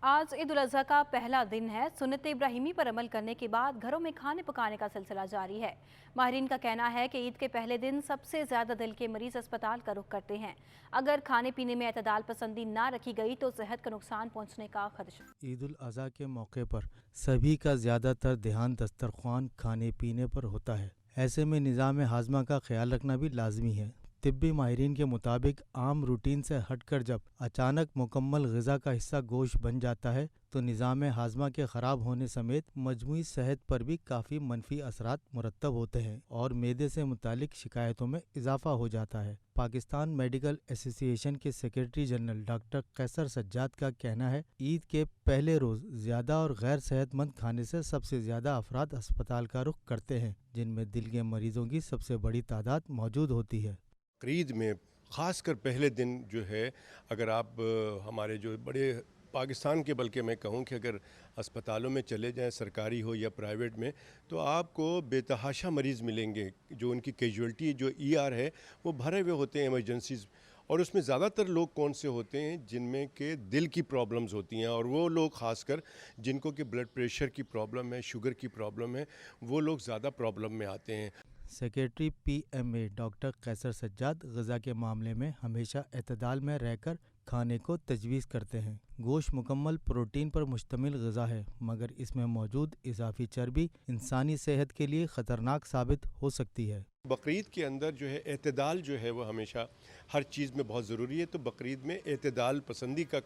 آج عید الاضحیٰ کا پہلا دن ہے۔ سنت ابراہیمی پر عمل کرنے کے بعد گھروں میں کھانے پکانے کا سلسلہ جاری ہے۔ ماہرین کا کہنا ہے کہ عید کے پہلے دن سب سے زیادہ دل کے مریض اسپتال کا رخ کرتے ہیں۔ اگر کھانے پینے میں اعتدال پسندی نہ رکھی گئی تو صحت کا نقصان پہنچنے کا خدشہ۔ عید الاضحیٰ کے موقع پر سبھی کا زیادہ تر دھیان دسترخوان کھانے پینے پر ہوتا ہے۔ ایسے میں نظام ہاضمہ کا خیال رکھنا بھی لازمی ہے۔ طبی ماہرین کے مطابق عام روٹین سے ہٹ کر جب اچانک مکمل غذا کا حصہ گوشت بن جاتا ہے تو نظام ہاضمہ کے خراب ہونے سمیت مجموعی صحت پر بھی کافی منفی اثرات مرتب ہوتے ہیں اور معدے سے متعلق شکایتوں میں اضافہ ہو جاتا ہے۔ پاکستان میڈیکل ایسوسی ایشن کے سیکرٹری جنرل ڈاکٹر قیصر سجاد کا کہنا ہے، عید کے پہلے روز زیادہ اور غیر صحت مند کھانے سے سب سے زیادہ افراد اسپتال کا رخ کرتے ہیں، جن میں دل کے مریضوں کی سب سے بڑی تعداد موجود ہوتی ہے۔ عید میں خاص کر پہلے دن جو ہے، اگر آپ ہمارے جو بڑے پاکستان کے، بلکہ میں کہوں کہ اگر اسپتالوں میں چلے جائیں، سرکاری ہو یا پرائیویٹ میں، تو آپ کو بے تحاشا مریض ملیں گے۔ جو ان کی کیجویلٹی جو ER ہے وہ بھرے ہوئے ہوتے ہیں ایمرجنسیز، اور اس میں زیادہ تر لوگ کون سے ہوتے ہیں جن میں کہ دل کی پرابلمز ہوتی ہیں، اور وہ لوگ خاص کر جن کو کہ بلڈ پریشر کی پرابلم ہے، شوگر کی پرابلم ہے، وہ لوگ زیادہ پرابلم میں آتے ہیں۔ سیکرٹری PMA ڈاکٹر قیصر سجاد غذا کے معاملے میں ہمیشہ اعتدال میں رہ کر کھانے کو تجویز کرتے ہیں۔ گوشت مکمل پروٹین پر مشتمل غذا ہے، مگر اس میں موجود اضافی چربی انسانی صحت کے لیے خطرناک ثابت ہو سکتی ہے۔ بقرعید کے اندر جو ہے اعتدال جو ہے وہ ہمیشہ ہر چیز میں بہت ضروری ہے، تو بقرعید میں اعتدال پسندی کا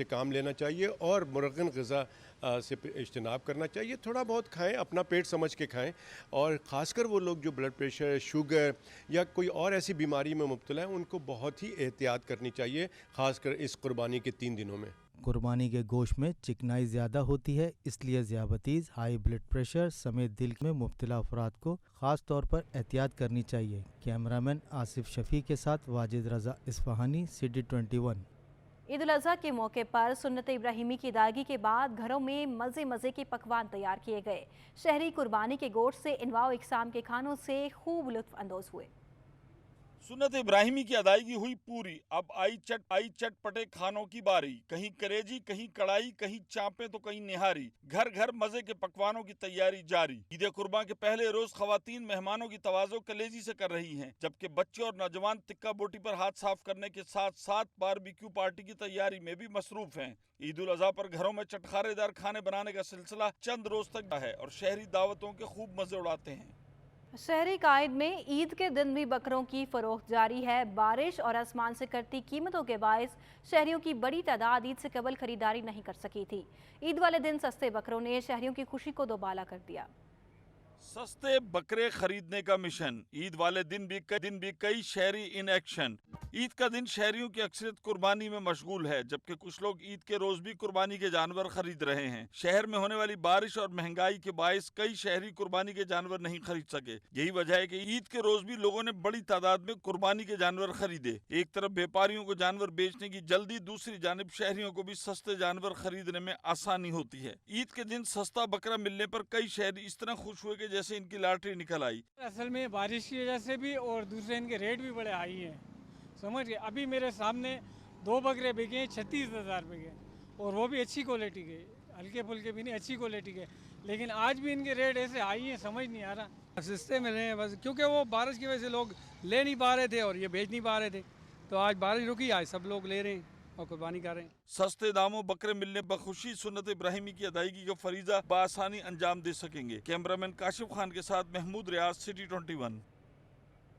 کام لینا چاہیے اور مرغن غذا سے اجتناب کرنا چاہیے۔ تھوڑا بہت کھائیں، اپنا پیٹ سمجھ کے کھائیں، اور خاص کر وہ لوگ جو بلڈ پریشر، شوگر یا کوئی اور ایسی بیماری میں مبتلا ہیں، ان کو بہت ہی احتیاط کرنی چاہیے، خاص کر اس قربانی کے 3 دنوں میں۔ قربانی کے گوشت میں چکنائی زیادہ ہوتی ہے، اس لیے ذیابیطس، ہائی بلڈ پریشر سمیت دل میں مبتلا افراد کو خاص طور پر احتیاط کرنی چاہیے۔ کیمرامین آصف شفیع کے ساتھ واجد رضا اصفہانی، City 21۔ عید الاضحیٰ کے موقع پر سنت ابراہیمی کی ادائیگی کے بعد گھروں میں مزے کے پکوان تیار کیے گئے۔ شہری قربانی کے گوشت سے انواع و اقسام کے کھانوں سے خوب لطف اندوز ہوئے۔ سنت ابراہیمی کی ادائیگی ہوئی پوری۔ اب آئی چٹ پٹے کھانوں کی باری، کہیں کریجی، کہیں کڑائی، کہیں چانپیں تو کہیں نہاری۔ گھر گھر مزے کے پکوانوں کی تیاری جاری۔ عید قربان کے پہلے روز خواتین مہمانوں کی توازو کلیجی سے کر رہی ہیں، جبکہ بچے اور نوجوان تکہ بوٹی پر ہاتھ صاف کرنے کے ساتھ ساتھ باربیکیو پارٹی کی تیاری میں بھی مصروف ہیں۔ عید الاضحیٰ پر گھروں میں چٹخارے دار کھانے بنانے کا سلسلہ چند روز تک ہے اور شہری دعوتوں کے خوب مزے اڑاتے ہیں۔ شہری قائد میں عید کے دن بھی بکروں کی فروخت جاری ہے۔ بارش اور آسمان سے کرتی قیمتوں کے باعث شہریوں کی بڑی تعداد عید سے قبل خریداری نہیں کر سکی تھی۔ عید والے دن سستے بکروں نے شہریوں کی خوشی کو دوبالا کر دیا۔ سستے بکرے خریدنے کا مشن، عید والے دن بھی کئی شہری ان ایکشن۔ عید کا دن شہریوں کی اکثریت قربانی میں مشغول ہے، جبکہ کچھ لوگ عید کے روز بھی قربانی کے جانور خرید رہے ہیں۔ شہر میں ہونے والی بارش اور مہنگائی کے باعث کئی شہری قربانی کے جانور نہیں خرید سکے۔ یہی وجہ ہے کہ عید کے روز بھی لوگوں نے بڑی تعداد میں قربانی کے جانور خریدے۔ ایک طرف بیپاریوں کو جانور بیچنے کی جلدی، دوسری جانب شہریوں کو بھی سستے جانور خریدنے میں آسانی ہوتی ہے۔ عید کے دن سستا بکرا ملنے پر کئی شہری اس طرح خوش ہوئے کہ جیسے ان کی لاٹری نکل آئی۔ اصل میں بارش کی وجہ سے بھی اور دوسرے ان کے ریٹ بھی بڑے ہائی ہیں، سمجھ گئے۔ ابھی میرے سامنے 2 بکرے بکے ہیں 36,000 روپے کے، اور وہ بھی اچھی کوالٹی کے، ہلکے پھلکے بھی نہیں، اچھی کوالٹی کے، لیکن آج بھی ان کے ریٹ ایسے ہائی ہیں، سمجھ نہیں آ رہا۔ سستے مل رہے ہیں بس، کیونکہ وہ بارش کی وجہ سے لوگ لے نہیں پا رہے تھے اور یہ بیچ نہیں پا رہے تھے، تو آج بارش رکی، آج سب لوگ لے رہے ہیں اور قربانی کر رہے ہیں۔ سستے داموں بکرے ملنے پر خوشی، سنت ابراہیمی کی ادائیگی کا فریضہ بآسانی انجام دے سکیں گے۔ کیمرامین کاشف خان کے ساتھ Mahmood Riaz, City 21۔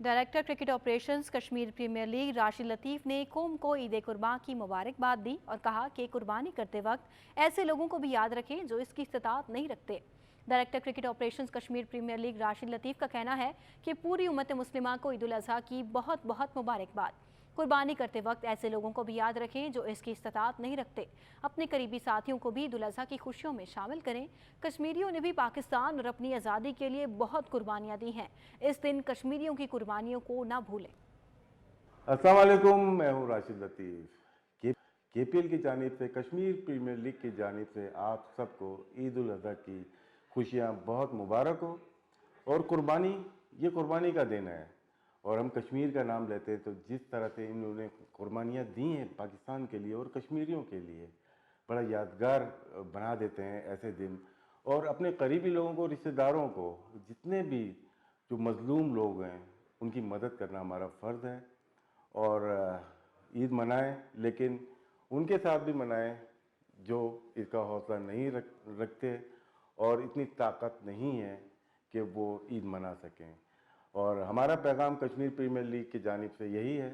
Director cricket operations Kashmir premier league Rashid Latif نے قوم کو عید قربان کی مبارکباد دی اور کہا کہ قربانی کرتے وقت ایسے لوگوں کو بھی یاد رکھیں جو اس کی استطاعت نہیں رکھتے۔ Director cricket operations Kashmir premier league Rashid Latif کا کہنا ہے کہ پوری امت مسلمہ کو عید الاضحیٰ کی بہت مبارکباد۔ قربانی کرتے وقت ایسے لوگوں کو بھی یاد رکھیں جو اس کی استطاعت نہیں رکھتے۔ اپنے قریبی ساتھیوں کو بھی عید الاضحیٰ کی خوشیوں میں شامل کریں۔ کشمیریوں نے بھی پاکستان اور اپنی آزادی کے لیے بہت قربانیاں دی ہیں، اس دن کشمیریوں کی قربانیوں کو نہ بھولیں۔ السلام علیکم، میں ہوں راشد لطیف۔ KPL کی جانب سے، کشمیر پریمیئر لیگ کی جانب سے آپ سب کو عید الاضحیٰ کی خوشیاں بہت مبارک ہو۔ اور یہ قربانی کا دن ہے، اور ہم کشمیر کا نام لیتے تو جس طرح سے انہوں نے قربانیاں دی ہیں پاکستان کے لیے اور کشمیریوں کے لیے، बड़ा यादगार बना देते हैं ऐसे दिन। और अपने करीबी लोगों को, रिश्तेदारों को, जितने भी जो मज़लूम लोग हैं उनकी मदद करना हमारा फ़र्ज़ है। और ईद मनाएं, लेकिन उनके साथ भी मनाएं जो इसका हौसला नहीं रखते और इतनी ताकत नहीं है कि वो ईद मना सकें। और हमारा पैगाम कश्मीर प्रीमियर लीग की जानिब से यही है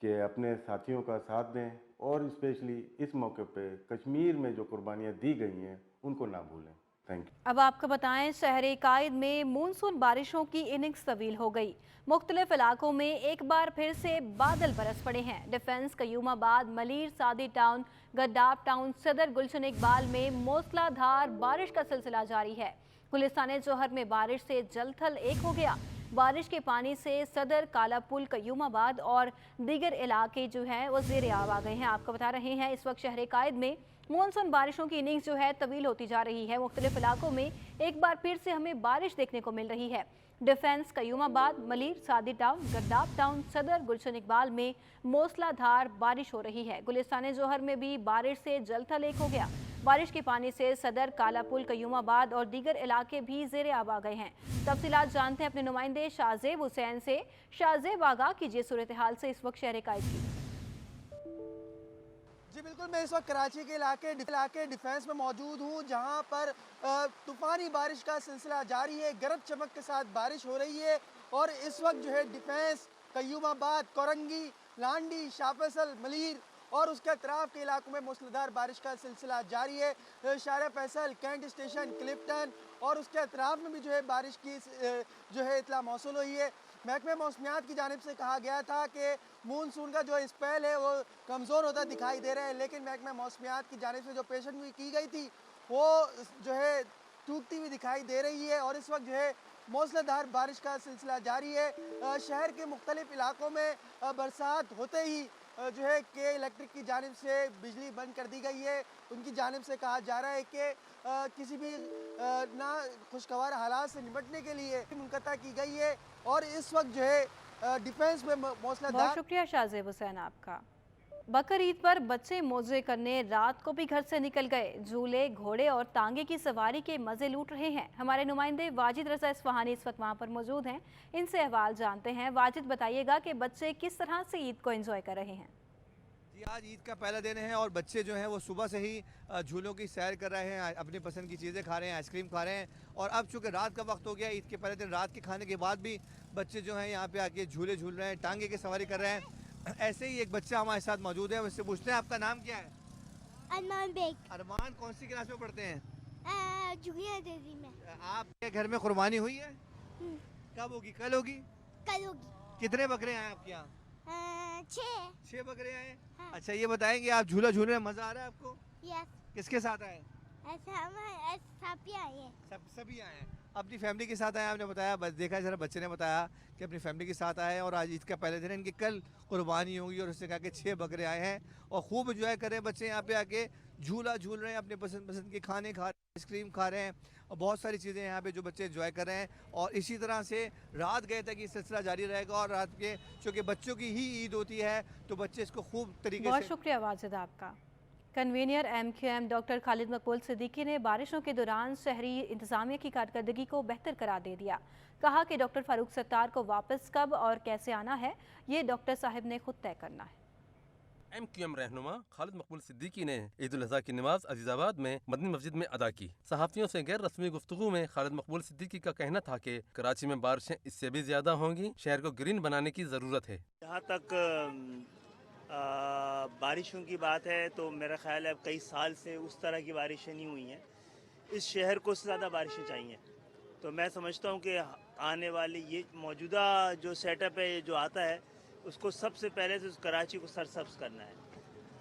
कि अपने साथियों का साथ दें और स्पेशली इस मौके पे कश्मीर में जो कुर्बानियाँ दी गई हैं उनको ना भूलें। Thank you. अब आपको बताएं, शहर कायद में मानसून बारिशों की इनिंग्स तवील हो गई। मुख्तलिफ इलाकों में एक बार फिर से बादल बरस पड़े हैं। डिफेंस, कयूमाबाद, मलीर, सादी टाउन, गद्दाफ टाउन, सदर, गुलशन इकबाल में मूसलाधार बारिश का सिलसिला जारी है। गुलिस्तान जोहर में बारिश से जलथल एक हो गया। बारिश के पानी से सदर, काला पुल, कयूमाबाद और दीगर इलाके जो हैं वो ज़ेर आब आ गए हैं। आपको बता रहे हैं इस वक्त शहर कायद में मानसून बारिशों की इनिंग्स जो है तवील होती जा रही है। मुख्तलिफ इलाकों में एक बार फिर से हमें बारिश देखने को मिल रही है। डिफेंस, कयूमाबाद, मलीर, सादी टाउन, गद्दाफ टाउन, सदर, गुलशन इकबाल में मूसलाधार बारिश हो रही है। गुलिस्तान जोहर में भी बारिश से जलथल एक हो गया। बारिश के पानी से सदर, काला पुल, कयूमाबाद और दीगर इलाके भी ज़ेर आब आ गए हैं। तफसीलात जानते हैं अपने नुमाइंदे शाहजेब हुसैन से। शाहजेब, आगाह कीजिए सूरत हाल से इस वक्त शहर कायद की। जी बिल्कुल, मैं इस वक्त कराची के इलाके डिफेंस में मौजूद हूँ, जहाँ पर तूफ़ानी बारिश का सिलसिला जारी है। गरज चमक के साथ बारिश हो रही है और इस वक्त जो है डिफेंस, कयूमाबाद, कोरंगी, लांडी, शाह फैसल, मलीर और उसके अतराफ़ के इलाकों में मूसलाधार बारिश का सिलसिला जारी है। शाह फैसल, कैंट स्टेशन, क्लिफ्टन और उसके अतराफ़ में भी जो है बारिश की जो है इतला मौसूल हुई है। महकमे मौसमियात की जानिब से कहा गया था कि मानसून का जो स्पेल है वो कमज़ोर होता दिखाई दे रहा है, लेकिन महकमे मौसमियात की जानिब से जो पेशन गोई की गई थी वो जो है टूटती हुई दिखाई दे रही है। और इस वक्त जो है मूसलाधार बारिश का सिलसिला जारी है। शहर के मुख्तलिफ इलाकों में बरसात होते ही जो है के इलेक्ट्रिक की जानिब से बिजली बंद कर दी गई है। उनकी जानिब से कहा जा रहा है कि किसी भी ना खुशगवार हालात से निपटने के लिए मुनक़ता की गई है। और इस वक्त जो है डिफेंस में मूसलाधार। बहुत शुक्रिया शाहजेब हुसैन आपका। बकर ईद पर बच्चे मौजे करने रात को भी घर से निकल गए। झूले, घोड़े और तांगे की सवारी के मजे लूट रहे हैं। हमारे नुमाइंदे वाजिद रजा इस्फहानी इस वक्त वहाँ पर मौजूद हैं, इनसे अहवाल जानते हैं। वाजिद, बताइएगा कि बच्चे किस तरह से ईद को एंजॉय कर रहे हैं। जी, आज ईद का पहला दिन है और बच्चे जो हैं वो सुबह से ही झूलों की सैर कर रहे हैं, अपनी पसंद की चीज़ें खा रहे हैं, आइसक्रीम खा रहे हैं। और अब चूँकि रात का वक्त हो गया, ईद के पहले दिन रात के खाने के बाद भी बच्चे जो हैं यहाँ पे आके झूले झूल रहे हैं, टांगे की सवारी कर रहे हैं। ऐसे ही एक बच्चा हमारे साथ मौजूद है, उससे पूछते हैं आपका नाम क्या है? अरमान बेग। अरमान, कौन सी क्लास में पढ़ते हैं? जुगिया देवी में। आपके घर में कुर्बानी हुई है? कब होगी? कल होगी? कल होगी। कितने बकरे हैं आपके यहाँ? 6 बकरे आए। हाँ। अच्छा, ये बताएंगे आप झूला झूलने में मजा आ रहा है आपको? यस। किसके साथ आए? सभी आए हैं। सभी आए हैं। अपनी फैमिली के साथ आए, आपने बताया, बस देखा जरा बच्चे ने बताया कि अपनी फैमिली के साथ आए हैं और आज ईद का पहले दिन है, इनकी कल कुर्बानी होगी। और उसने कहा कि 6 बकरे आए हैं और खूब एंजॉय कर रहे हैं बच्चे यहाँ पे आके, झूला झूल रहे हैं, अपने पसंद के खाने खा रहे हैं, आइसक्रीम खा रहे हैं और बहुत सारी चीज़ें यहाँ पे जो बच्चे एंजॉय कर रहे हैं। और इसी तरह से रात गए तक ये सिलसिला जारी रहेगा और रात के चूँकि बच्चों की ही ईद होती है तो बच्चे इसको खूब तरीके से। बहुत शुक्रिया वाजिद आपका। कन्वीनियर MQM डॉक्टर खालिद मकबूल सिद्दीकी ने बारिशों के दौरान शहरी इंतजामिया की कारकर्दगी को बेहतर करार दे दिया। कहा कि डॉक्टर फारूक सत्तार को वापस कब और कैसे आना है ये डॉक्टर साहब ने खुद तय करना है। MQM रहनुमा खालिद मकबूल सिद्दीकी ने ईद उल अज़हा की नमाज अजीज़ाबाद में मदनी मस्जिद में अदा की। सहाफ़ियों से गैर रस्मी गुफ्तगू में खालिद मकबूल सिद्दीकी का कहना था कि कराची में बारिशें इससे भी ज़्यादा होंगी, शहर को ग्रीन बनाने की ज़रूरत है। जहाँ तक बारिशों की बात है तो मेरा ख्याल है अब कई साल से उस तरह की बारिशें नहीं हुई हैं। इस शहर को उससे ज़्यादा बारिशें चाहिए। तो मैं समझता हूँ कि आने वाली ये मौजूदा जो सेटअप है जो आता है उसको सबसे पहले तो कराची को सरसब्ज करना है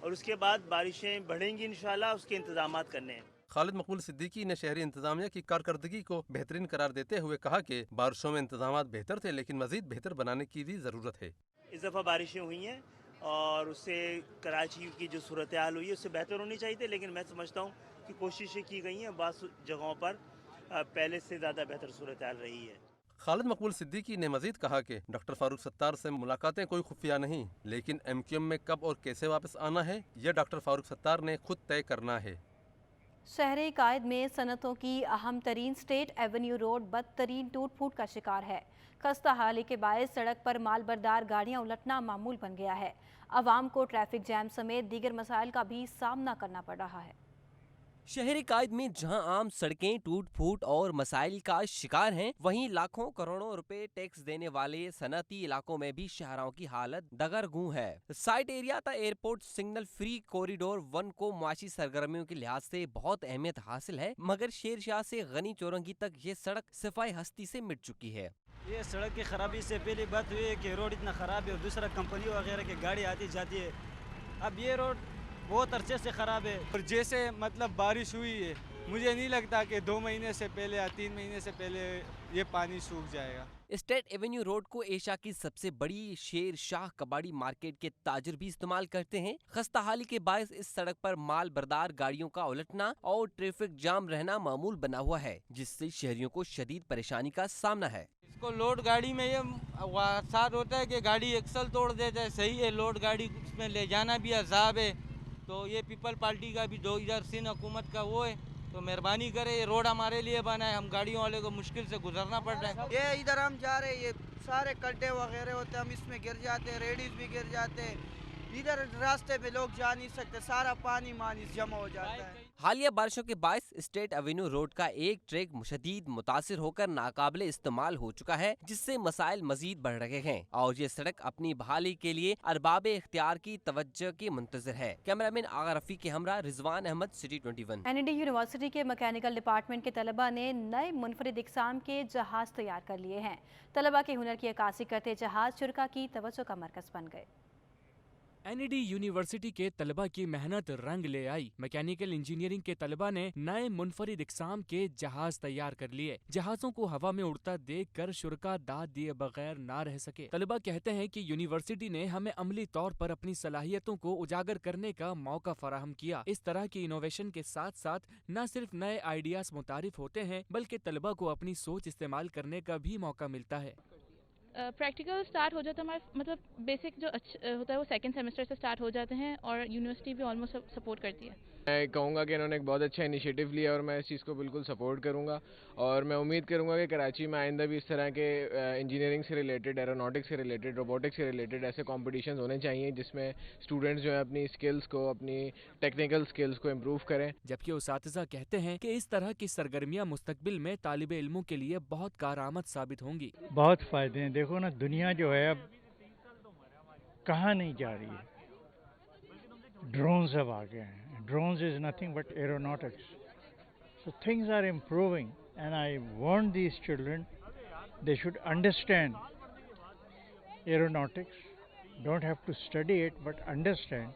और उसके बाद बारिशें बढ़ेंगी इंशाल्लाह, उसके इंतजामात करने हैं। खालिद मकबूल सिद्दीकी ने शहरी इंतजामिया की कारकर्दगी को बेहतरीन करार देते हुए कहा कि बारिशों में इंतजामात बेहतर थे लेकिन मजीद बेहतर बनाने की भी ज़रूरत है। इस दफ़ा बारिशें हुई हैं और उससे कराची की जो सूरत हाल हुई है उससे बेहतर होनी चाहिए थी, लेकिन मैं समझता हूँ कि कोशिशें की गई हैं, बाज़ जगहों पर पहले से ज़्यादा बेहतर सूरत हाल रही है। خالد مقبول صدیقی نے مزید کہا کہ ڈاکٹر فاروق ستار سے ملاقاتیں کوئی خفیہ نہیں، لیکن ایم کیو ایم میں کب اور کیسے واپس آنا ہے یہ ڈاکٹر فاروق ستار نے خود طے کرنا ہے۔ شہر قائد میں صنعتوں کی اہم ترین اسٹیٹ ایونیو روڈ بدترین ٹوٹ پھوٹ کا شکار ہے۔ خستہ حالی کے باعث سڑک پر مال بردار گاڑیاں الٹنا معمول بن گیا ہے۔ عوام کو ٹریفک جام سمیت دیگر مسائل کا بھی سامنا کرنا پڑ رہا ہے۔ شہر قائد میں جہاں عام سڑکیں ٹوٹ پھوٹ اور مسائل کا شکار ہیں، وہیں لاکھوں کروڑوں روپے ٹیکس دینے والے صنعتی علاقوں میں بھی شہروں کی حالت دگرگوں ہے۔ سائٹ ایریا تا ایئرپورٹ سگنل فری کوریڈور 1 کو معاشی سرگرمیوں کے لحاظ سے بہت اہمیت حاصل ہے، مگر شیر شاہ سے غنی چورنگی تک یہ سڑک صفائی ہستی سے مٹ چکی ہے۔ یہ سڑک کی خرابی سے پہلی بات ہوئی ہے کہ روڈ اتنا خراب ہے اور دوسرا کمپنی وغیرہ کی گاڑی آتی جاتی ہے۔ اب یہ روڈ بہت عرصے سے خراب ہے اور جیسے مطلب بارش ہوئی ہے، مجھے نہیں لگتا کہ 2 مہینے سے پہلے یا 3 مہینے سے پہلے یہ پانی سوکھ جائے گا۔ اسٹیٹ ایونیو روڈ کو ایشیا کی سب سے بڑی شیر شاہ کباڑی مارکیٹ کے تاجر بھی استعمال کرتے ہیں۔ خستہ حالی کے باعث اس سڑک پر مال بردار گاڑیوں کا الٹنا اور ٹریفک جام رہنا معمول بنا ہوا ہے، جس سے شہریوں کو شدید پریشانی کا سامنا ہے۔ اس کو لوڈ گاڑی میں یہ ساتھ ہوتا ہے کہ گاڑی ایکسل توڑ دیتا ہے، صحیح ہے، لوڈ گاڑی اس میں لے جانا بھی عذاب ہے، تو یہ پیپل پارٹی کا بھی ادھر سندھ حکومت کا وہ ہے، تو مہربانی کرے یہ روڈ ہمارے لیے بنا ہے، ہم گاڑیوں والے کو مشکل سے گزرنا پڑ رہا ہے۔ یہ ادھر ہم جا رہے ہیں، یہ سارے کڈے وغیرہ ہوتے ہیں، ہم اس میں گر جاتے ہیں، ریڈیز بھی گر جاتے ہیں، ادھر راستے میں لوگ جا نہیں سکتے، سارا پانی جمع ہو جاتا ہے۔ حالیہ بارشوں کے باعث اسٹیٹ ایونیو روڈ کا ایک ٹریک شدید متاثر ہو کر ناقابل استعمال ہو چکا ہے، جس سے مسائل مزید بڑھ رہے ہیں اور یہ سڑک اپنی بحالی کے لیے ارباب اختیار کی توجہ کی منتظر ہے۔ کیمرامین آغا رفیع کے ہمراہ Rizwan Ahmed, city 21۔ NED university کے میکینیکل ڈپارٹمنٹ کے طلبہ نے نئے منفرد اقسام کے جہاز تیار کر لیے ہیں۔ طلبہ کے ہنر کی عکاسی کرتے جہاز شرکاء کی توجہ کا مرکز بن گئے۔ NED یونیورسٹی کے طلبہ کی محنت رنگ لے آئی۔ میکینیکل انجینئرنگ کے طلبہ نے نئے منفرد اقسام کے جہاز تیار کر لیے۔ جہازوں کو ہوا میں اڑتا دیکھ کر شرکاء داد دیے بغیر نہ رہ سکے۔ طلبہ کہتے ہیں کہ یونیورسٹی نے ہمیں عملی طور پر اپنی صلاحیتوں کو اجاگر کرنے کا موقع فراہم کیا۔ اس طرح کی انوویشن کے ساتھ ساتھ نہ صرف نئے آئیڈیاز متعارف ہوتے ہیں، بلکہ طلبہ کو اپنی سوچ استعمال کرنے کا بھی موقع ملتا ہے۔ پریکٹیکل سٹارٹ ہو جاتا ہے ہمارا، مطلب بیسک جو ہوتا ہے وہ سیکنڈ سیمسٹر سے سٹارٹ ہو جاتے ہیں، اور یونیورسٹی بھی آلموسٹ سپورٹ کرتی ہے۔ میں کہوں گا کہ انہوں نے ایک بہت اچھا انیشیٹو لیا اور میں اس چیز کو بالکل سپورٹ کروں گا، اور میں امید کروں گا کہ کراچی میں آئندہ بھی اس طرح کے انجینئرنگ سے ریلیٹڈ، ایروناٹکس سے ریلیٹڈ، روبوٹکس سے ریلیٹڈ ایسے کمپٹیشنز ہونے چاہیے جس میں اسٹوڈنٹس جو ہیں اپنی اسکلس کو، اپنی ٹیکنیکل اسکلس کو امپروو کریں۔ جبکہ اساتذہ کہتے ہیں کہ اس طرح کی سرگرمیاں مستقبل میں طالب علموں کے لیے بہت کارآمد ثابت ہوں گی۔ بہت فائدے ہیں، دیکھو نا دنیا جو ہے اب کہاں نہیں جا رہی ہے، ڈرونز اب آ گئے ہیں۔ Drones is nothing but aeronautics. So things are improving, and I want these children, they should understand aeronautics, don't have to study it, but understand,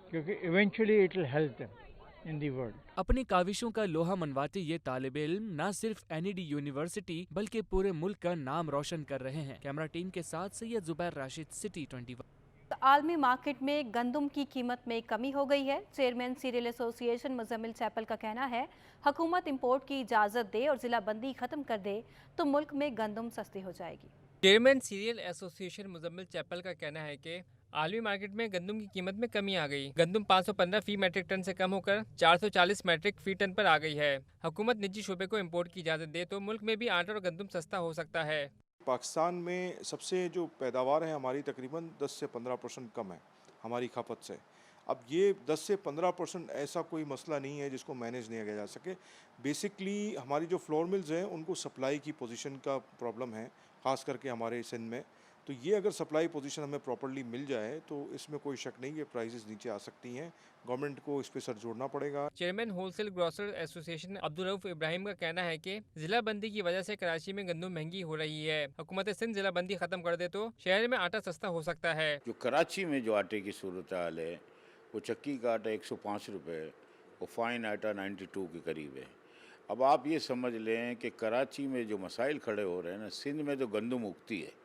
because eventually it will help them in the world. اپنی کاوشوں کا لوہا منواتے یہ طالب علم نہ صرف NED university بلکہ پورے ملک کا نام روشن کر رہے ہیں۔ کیمرہ ٹیم کے ساتھ سید زبیر راشد، سٹی 21۔ عالمی مارکیٹ میں گندم کی قیمت میں کمی ہو گئی ہے۔ چیئرمین سیریل ایسوسی ایشن مزمل چیپل کا کہنا ہے حکومت امپورٹ کی اجازت دے اور ضلع بندی ختم کر دے تو ملک میں گندم سستی ہو جائے گی۔ چیئرمین سیریل ایسوسی ایشن مزمل چیپل کا کہنا ہے کہ عالمی مارکیٹ میں گندم کی قیمت میں کمی آ گئی۔ گندم 515 فی میٹرک ٹن سے کم ہو کر 440 میٹرک فی ٹن پر آ گئی ہے۔ حکومت نجی شعبے کو امپورٹ کی اجازت دے تو ملک میں بھی آٹا اور گندم سستا ہو سکتا ہے۔ پاکستان میں سب سے جو پیداوار ہے ہماری تقریباً 10 سے 15% کم ہے ہماری کھپت سے۔ اب یہ 10 سے 15% ایسا کوئی مسئلہ نہیں ہے جس کو مینیج نہیں کیا جا سکے۔ بیسکلی ہماری جو فلور ملز ہیں ان کو سپلائی کی پوزیشن کا پرابلم ہے، خاص کر کے ہمارے سندھ میں۔ تو یہ اگر سپلائی پوزیشن ہمیں پراپرلی مل جائے تو اس میں کوئی شک نہیں کہ پرائزز نیچے آ سکتی ہیں۔ گورنمنٹ کو اس پہ سر جوڑنا پڑے گا۔ چیئرمین ہول سیل گروسر ایسوسی ایشن عبدالرؤف ابراہیم کا کہنا ہے کہ ضلع بندی کی وجہ سے کراچی میں گندم مہنگی ہو رہی ہے۔ حکومت سندھ ضلع بندی ختم کر دے تو شہر میں آٹا سستا ہو سکتا ہے۔ جو کراچی میں جو آٹے کی صورتحال ہے وہ چکی کا آٹا 105 روپے، وہ فائن آٹا 92 کے قریب ہے۔ اب آپ یہ سمجھ لیں کہ کراچی میں جو مسائل کھڑے ہو رہے ہیں نا، سندھ میں جو گندم اگتی ہے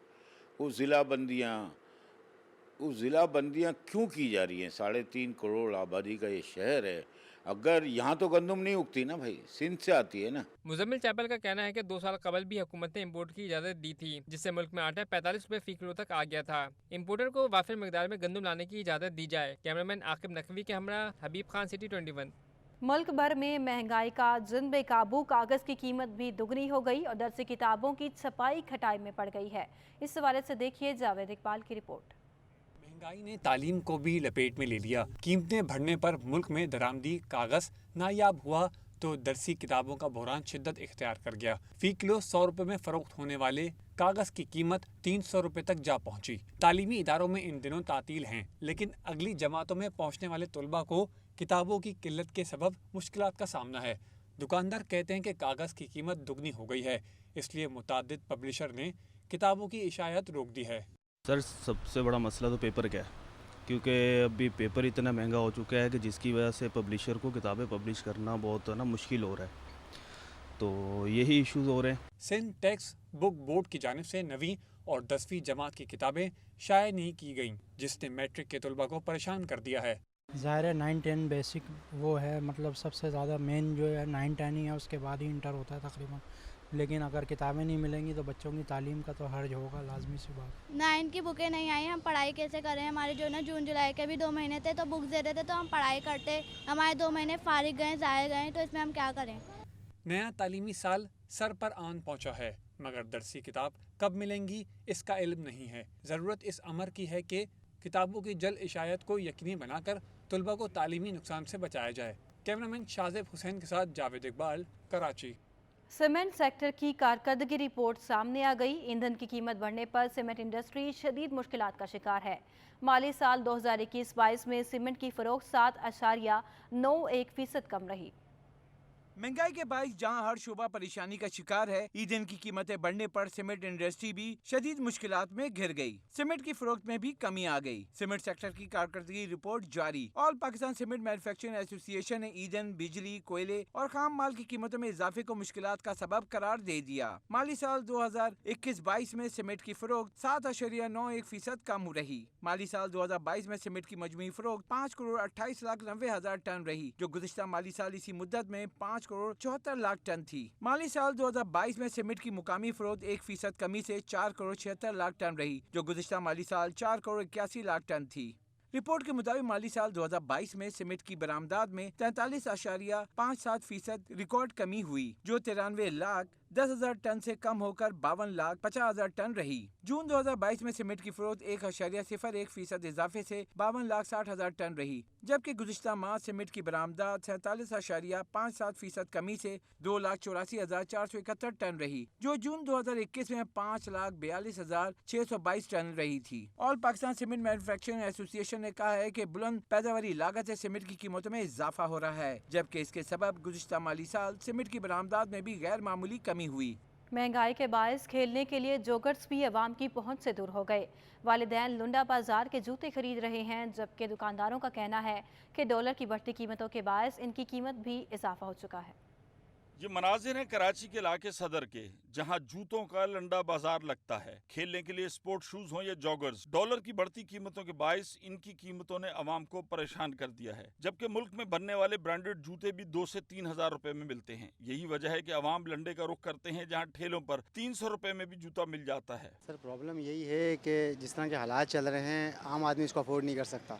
وہ ضلع بندیاں کیوں کی جا رہی ہیں؟ 3.5 کروڑ آبادی کا یہ شہر ہے، अगर यहाँ तो गंदम नहीं उगती ना भाई, सिंध से आती है ना। मुजम्मिल चैपल का कहना है कि 2 साल कबल भी हुकूमत ने इम्पोर्ट की इजाज़त दी थी, जिससे मुल्क में आटा 45 रुपए फी किलो तक आ गया था। इम्पोर्टर को वाफिर मिकदार में गंदम लाने की इजाज़त दी जाए। कैमरामैन आकिब नकवी के हमरा हबीब खान, सिटी 21। मुल्क भर में महंगाई का जिन बेकाबू, कागज़ की कीमत भी दुगनी हो गई और दरसी किताबों की छपाई खटाई में पड़ गई है। इस हवाले से देखिए जावेद इकबाल की रिपोर्ट। महंगाई ने तालीम को भी लपेट में ले लिया। कीमतें बढ़ने पर मुल्क में दरामदी कागज नायाब हुआ तो दरसी किताबों का बहरान शिद्दत इख्तियार कर गया। फी किलो 100 रुपए में फरोख्त होने वाले कागज की कीमत 300 रुपए तक जा पहुंची। तालीमी इदारों में इन दिनों तातील हैं, लेकिन अगली जमातों में पहुंचने वाले तलबा को किताबों की किल्लत के सबब मुश्किलात का सामना है। दुकानदार कहते हैं कि कागज की कीमत दुगनी हो गई है, इसलिए मुतादिद पब्लिशर ने किताबों की इशायत रोक दी है। सर, सबसे बड़ा मसला तो पेपर का है, क्योंकि अभी पेपर इतना महंगा हो चुका है कि जिसकी वजह से पब्लिशर को किताबें पब्लिश करना बहुत मुश्किल हो रहा है, तो यही इश्यूज हो रहे हैं। सिंध टेक्स बुक बोर्ड की जानिब से 9वीं और 10वीं जमात की किताबें शाये नहीं की गईं, जिसने मैट्रिक के तलबा को परेशान कर दिया है। ज़ाहिर है 9-10 बेसिक वो है, मतलब सबसे ज़्यादा मेन जो है 9-10 ही है, उसके बाद ही इंटर होता है तकरीबन। लेकिन अगर किताबें नहीं मिलेंगी तो बच्चों की तालीम का तो हर्ज होगा, लाजमी सी बात। 9 की बुकें नहीं आई, हम पढ़ाई कैसे करें? हमारे जो ना जून जुलाई के भी 2 महीने थे तो बुक्स दे रहे थे तो हम पढ़ाई करते, हमारे 2 महीने फारिग गए, ज़ाया गए, तो इसमें हम क्या करें? नया तालीमी साल सर पर आन पहुंचा है, मगर दरसी किताब कब मिलेंगी इसका इल्म नहीं है। ज़रूरत इस अमर की है कि किताबों की जल्द इशायत को यकीनी बनाकर तलबा को तालीमी नुकसान से बचाया जाए। कैमरामैन शाज़ेब हुसैन के साथ जावेद इकबाल, कराची। सीमेंट सेक्टर की कारकर्दगी रिपोर्ट सामने आ गई। ईंधन की कीमत बढ़ने पर सीमेंट इंडस्ट्री शदीद मुश्किलात का शिकार है। माली साल 2021-22 में सीमेंट की फरोख्त 7.91% कम रही। महंगाई के बायस जहां हर शोबा परेशानी का शिकार है, ईंधन की कीमतें बढ़ने पर सीमेंट इंडस्ट्री भी शदीद मुश्किलात में घिर गई। सीमेंट की फरोख्त में भी कमी आ गई। सीमेंट सेक्टर की कारकर्दगी रिपोर्ट जारी। All Pakistan cement manufacturing association ने ईंधन, बिजली, कोयले और खाम माल की कीमतों में इजाफे को मुश्किलात का सबब करार दे दिया। माली साल 2021-22 में सीमेंट की फरोख्त 7.91% कम रही। माली साल 2022 में सीमेंट की मजमूई फरोख्त 5,28,90,000 टन रही, जो गुज़िश्ता माली साल इसी मुद्दत में 5,74,00,000 टन थी। माली साल 2022 में सीमेंट की मुकामी फरोख्त 1% कमी से 4,76,00,000 टन रही, जो गुज़िश्ता माली साल 4,81,00,000 टन थी। रिपोर्ट के मुताबिक माली साल 2022 में सीमेंट की बरामदात में 43.57% रिकॉर्ड कमी हुई, जो 93,10,000 टन से कम होकर 52,50,000 टन रही। जून 2022 में सीमेंट की फरोख्त 1.01% इजाफे से 52,60,000 टन रही, जबकि गुज़िश्ता माह सीमेंट की बरामदात 47.57% कमी से 2,84,471 टन रही, जो जून 2021 में 5,42,622 टन रही थी। All Pakistan cement manufacturing association ने कहा है कि बुलंद पैदावारी लागत से सीमेंट की कीमतों में इजाफा हो रहा है, जबकि इसके सबब गुज़िश्ता माली साल सीमेंट की बरामदात में भी गैर मामूली कमी हुई। महंगाई के बायस खेलने के लिए जोगर्स भी अवाम की पहुंच से दूर हो गए। वालिदैन लुंडा बाजार के जूते खरीद रहे हैं, जबकि दुकानदारों का कहना है कि डॉलर की बढ़ती कीमतों के बायस इनकी कीमत भी इजाफा हो चुका है। ये मनाजिर हैं कराची के इलाके सदर के, जहां जूतों का लंडा बाजार लगता है। खेलने के लिए स्पोर्ट शूज हों या जॉगर्स, डॉलर की बढ़ती कीमतों के बायस इनकी कीमतों ने अवाम को परेशान कर दिया है, जबकि मुल्क में बनने वाले ब्रांडेड जूते भी 2 से 3 हजार रुपए में मिलते हैं। यही वजह है कि अवाम लंडे का रुख करते हैं, जहाँ ठेलों पर 300 रुपए में भी जूता मिल जाता है। सर, प्रॉब्लम यही है कि जिस तरह के हालात चल रहे हैं, आम आदमी इसको अफोर्ड नहीं कर सकता।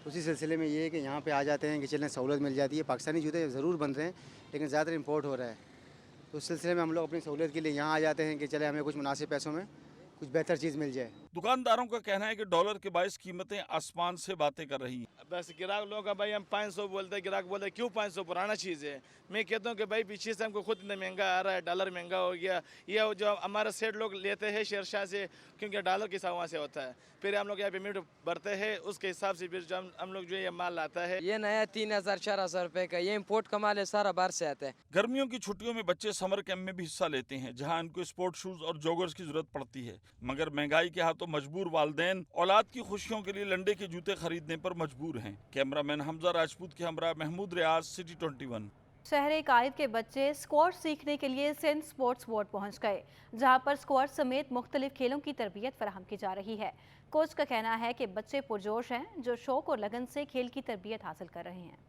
उसी सिलसिले में ये है कि यहाँ पे आ जाते हैं कि चलें सहूलत मिल जाती है। पाकिस्तानी जूते ज़रूर बन रहे हैं, लेकिन ज़्यादातर इंपोर्ट हो रहा है, तो उस सिलसिले में हम लोग अपनी सहूलियत के लिए यहाँ आ जाते हैं कि चले हमें कुछ मुनासिब पैसों में कुछ बेहतर चीज़ मिल जाए। दुकानदारों का कहना है कि डॉलर के बायस कीमतें आसमान से बातें कर रही हैं। बस ग्राहक लोगों का भाई हम 500 बोलते हैं, ग्राहक बोलते हैं क्यों 500, पुराना चीज़ है। मैं कहता हूँ कि भाई पीछे से हमको खुद इतना महंगा आ रहा है, डॉलर महंगा हो गया। ये जो हमारा सेठ लोग लेते हैं शेरशाह से, क्योंकि डॉलर के हिसाब से होता है, फिर हम लोग यहाँ पेमेंट भरते हैं, उसके हिसाब से फिर जो हम लोग जो ये माल लाता है। ये नया 3,000-4,000 रुपए का, ये इम्पोर्ट का माल है, सारा बाहर से आता है। गर्मियों की छुट्टियों में बच्चे समर कैंप में भी हिस्सा लेते हैं, जहाँ इनको स्पोर्ट शूज और जॉगर्स की जरूरत पड़ती है, मगर महंगाई के हाथों मजबूर वालिदैन औलाद की खुशियों के लिए लंडे के जूते खरीदने पर मजबूर हैं। कैमरामैन हमजा राजपूत के हमरा महमूद रियाज, सिटी 21। शहर कायद के बच्चे स्क्वाश सीखने के लिए सिंध स्पोर्ट्स बोर्ड पहुंच गए, जहां पर स्क्वाश समेत मुख्तलिफ खेलों की तरबियत फराहम की जा रही है। कोच का कहना है कि बच्चे पुरजोश हैं, जो शौक और लगन से खेल की तरबियत हासिल कर रहे हैं।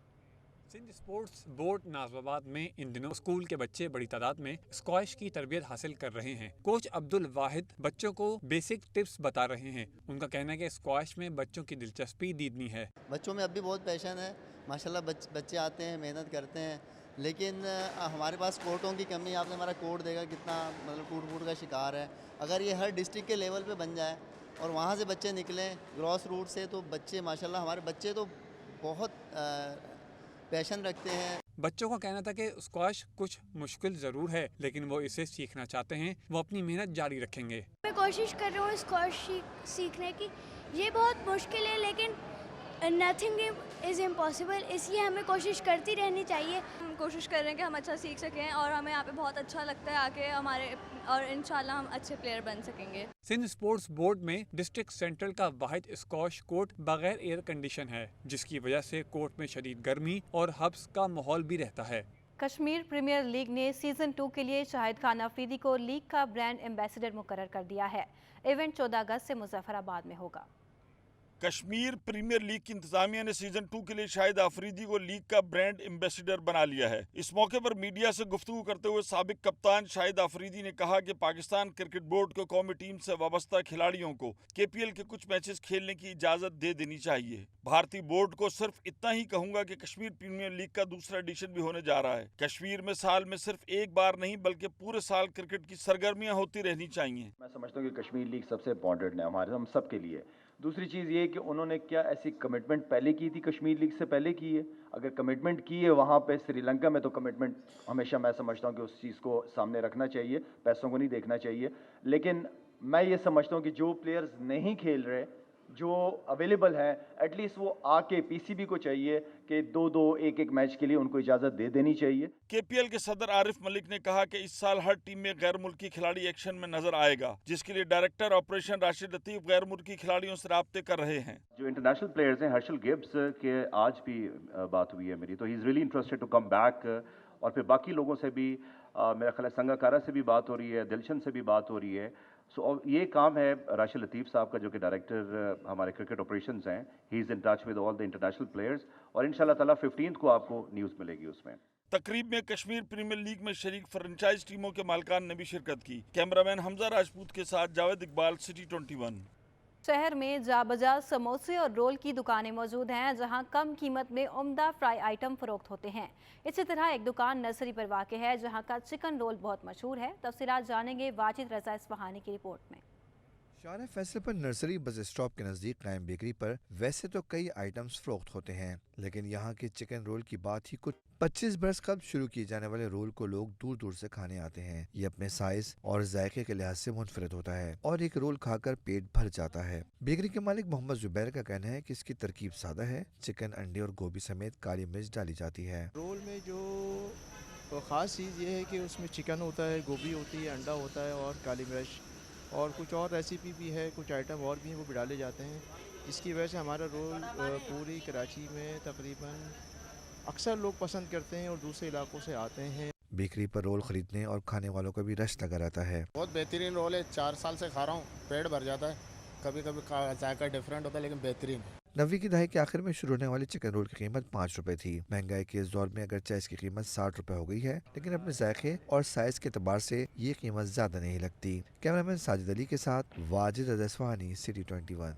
सिंध स्पोर्ट्स बोर्ड नाज़िमाबाद में इन दिनों स्कूल के बच्चे बड़ी तादाद में स्क्वैश की तरबियत हासिल कर रहे हैं। कोच अब्दुल वाहिद बच्चों को बेसिक टिप्स बता रहे हैं। उनका कहना है कि स्क्वैश में बच्चों की दिलचस्पी दीदनी है। बच्चों में अब भी बहुत पैशन है, माशाल्लाह बच्चे आते हैं, मेहनत करते हैं, लेकिन हमारे पास कोर्टों की कमी। आपने हमारा कोर्ट देखा कितना मतलब टूट फूट का शिकार है। अगर ये हर डिस्ट्रिक्ट के लेवल पे बन जाए और वहाँ से बच्चे निकलें ग्रॉस रूट से, तो बच्चे माशाल्लाह हमारे बच्चे तो बहुत पैशन रखते हैं। बच्चों का कहना था कि स्क्वैश कुछ मुश्किल ज़रूर है, लेकिन वो इसे सीखना चाहते हैं। वो अपनी मेहनत जारी रखेंगे। मैं कोशिश कर रहा हूँ स्क्वैश सीखने की। ये बहुत मुश्किल है, लेकिन नथिंग इज़ इम्पॉसिबल, इसलिए हमें कोशिश करती रहनी चाहिए। हम कोशिश कर रहे हैं कि हम अच्छा सीख सकें और हमें यहाँ पे बहुत अच्छा लगता है आके हमारे, और इंशाल्लाह हम अच्छे प्लेयर बन सकेंगे। सिंध स्पोर्ट्स बोर्ड में डिस्ट्रिक्ट सेंट्रल का वाहिद स्क्वैश कोर्ट बगैर एयर कंडीशन है, जिसकी वजह से कोर्ट में शदीद गर्मी और हब्स का माहौल भी रहता है। कश्मीर प्रीमियर लीग ने सीजन 2 के लिए शाहिद खान अफरीदी को लीग का ब्रांड एम्बेसडर मुकर्रर कर दिया है। इवेंट 14 अगस्त से मुजफ्फराबाद में होगा। कश्मीर प्रीमियर लीग की इंतजामिया ने सीजन 2 के लिए शाहिद आफरीदी को लीग का ब्रांड एम्बेसडर बना लिया है। इस मौके पर मीडिया से गुफ्तगू करते हुए साबिक कप्तान शाहिद आफरीदी ने कहा कि पाकिस्तान क्रिकेट बोर्ड को कौमी टीम से वाबस्ता खिलाड़ियों को KPL के कुछ मैचेस खेलने की इजाजत दे देनी चाहिए। भारतीय बोर्ड को सिर्फ इतना ही कहूंगा कि कश्मीर प्रीमियर लीग का दूसरा एडिशन भी होने जा रहा है। कश्मीर में साल में सिर्फ एक बार नहीं बल्कि पूरे साल क्रिकेट की सरगर्मियां होती रहनी चाहिए। मैं समझता हूँ कि कश्मीर लीग सबसे इम्पोर्टेंट है हमारे हम सब के लिए। दूसरी चीज़ ये कि उन्होंने क्या ऐसी कमिटमेंट पहले की थी, कश्मीर लीग से पहले की है। अगर कमिटमेंट की है वहाँ पे श्रीलंका में, तो कमिटमेंट हमेशा मैं समझता हूँ कि उस चीज़ को सामने रखना चाहिए, पैसों को नहीं देखना चाहिए। लेकिन मैं ये समझता हूँ कि जो प्लेयर्स नहीं खेल रहे, जो अवेलेबल हैं, एटलीस्ट वो आके PCB को चाहिए कि 2-2 1-1 मैच के लिए उनको इजाज़त दे देनी चाहिए। KPL के सदर आरिफ मलिक ने कहा कि इस साल हर टीम में गैर मुल्की खिलाड़ी एक्शन में नजर आएगा, जिसके लिए डायरेक्टर ऑपरेशन राशिद लतीफ गैर मुल्की खिलाड़ियों से राब्ते कर रहे हैं। जो इंटरनेशनल प्लेयर्स हैं, हर्षल गिब्स के आज भी बात हुई है मेरी, तो he is really interested to come back. और फिर बाकी लोगों से भी मेरा ख्याल है संगाकारा से भी बात हो रही है, दिलशन से भी बात हो रही है। सो ये काम है राशिद लतीफ़ साहब का, जो कि डायरेक्टर हमारे क्रिकेट ऑपरेशंस हैं। He is in touch with all the international players, और इंशाल्लाह ताला 15 को आपको न्यूज़ मिलेगी उसमें। तकरीब में कश्मीर प्रीमियर लीग में शरीक फ्रेंचाइज टीमों के मालिकान ने भी शिरकत की। कैमरामैन हमजा राजपूत के साथ जावेद इकबाल, सिटी 21। शहर में जा बजा समोसे और रोल की दुकानें मौजूद हैं, जहां कम कीमत में उम्दा फ्राई आइटम फरोख्त होते हैं। इसी तरह एक दुकान नर्सरी पर वाक़ है, जहां का चिकन रोल बहुत मशहूर है। तफसीलात जानेंगे वाजिद रजा इस्फहानी की रिपोर्ट में। शाह फैसले पर नर्सरी बस स्टॉप के नज़दीक कायम बेकरी पर वैसे तो कई आइटम्स फरोख्त होते हैं, लेकिन यहाँ के चिकन रोल की बात ही कुछ 25 बरस कब शुरू किए जाने वाले रोल को लोग दूर दूर से खाने आते हैं। ये अपने साइज और जायके के लिहाज से मुनफरद होता है और एक रोल खाकर पेट भर जाता है। बेकरी के मालिक मोहम्मद जुबैर का कहना है कि इसकी तरकीब सादा है। चिकन, अंडे और गोभी समेत काली मिर्च डाली जाती है। रोल में जो ख़ास चीज़ ये है कि उसमें चिकन होता है, गोभी होती है, अंडा होता है और काली मिर्च, और कुछ और रेसिपी भी है, कुछ आइटम और भी हैं वो भी डाले जाते हैं। इसकी वजह से हमारा रोल पूरी कराची में तकरीबन अक्सर लोग पसंद करते हैं और दूसरे इलाकों से आते हैं। बेकरी पर रोल खरीदने और खाने वालों का भी रश लगा रहता है। बहुत बेहतरीन रोल है, 4 साल से खा रहा हूँ, पेट भर जाता है। कभी कभी जायका डिफरेंट होता है लेकिन बेहतरीन। 90 की दहाई के आखिर में शुरू होने वाली चिकन रोल की कीमत 5 रुपए थी। महंगाई के इस दौर में अगरचे इसकी कीमत 60 रुपए हो गई है, लेकिन अपने जायके और साइज के एतबार से ये कीमत ज्यादा नहीं लगती। कैमरामैन साजिद अली के साथ वाजिद रजा इस्फहानी, सिटी 21।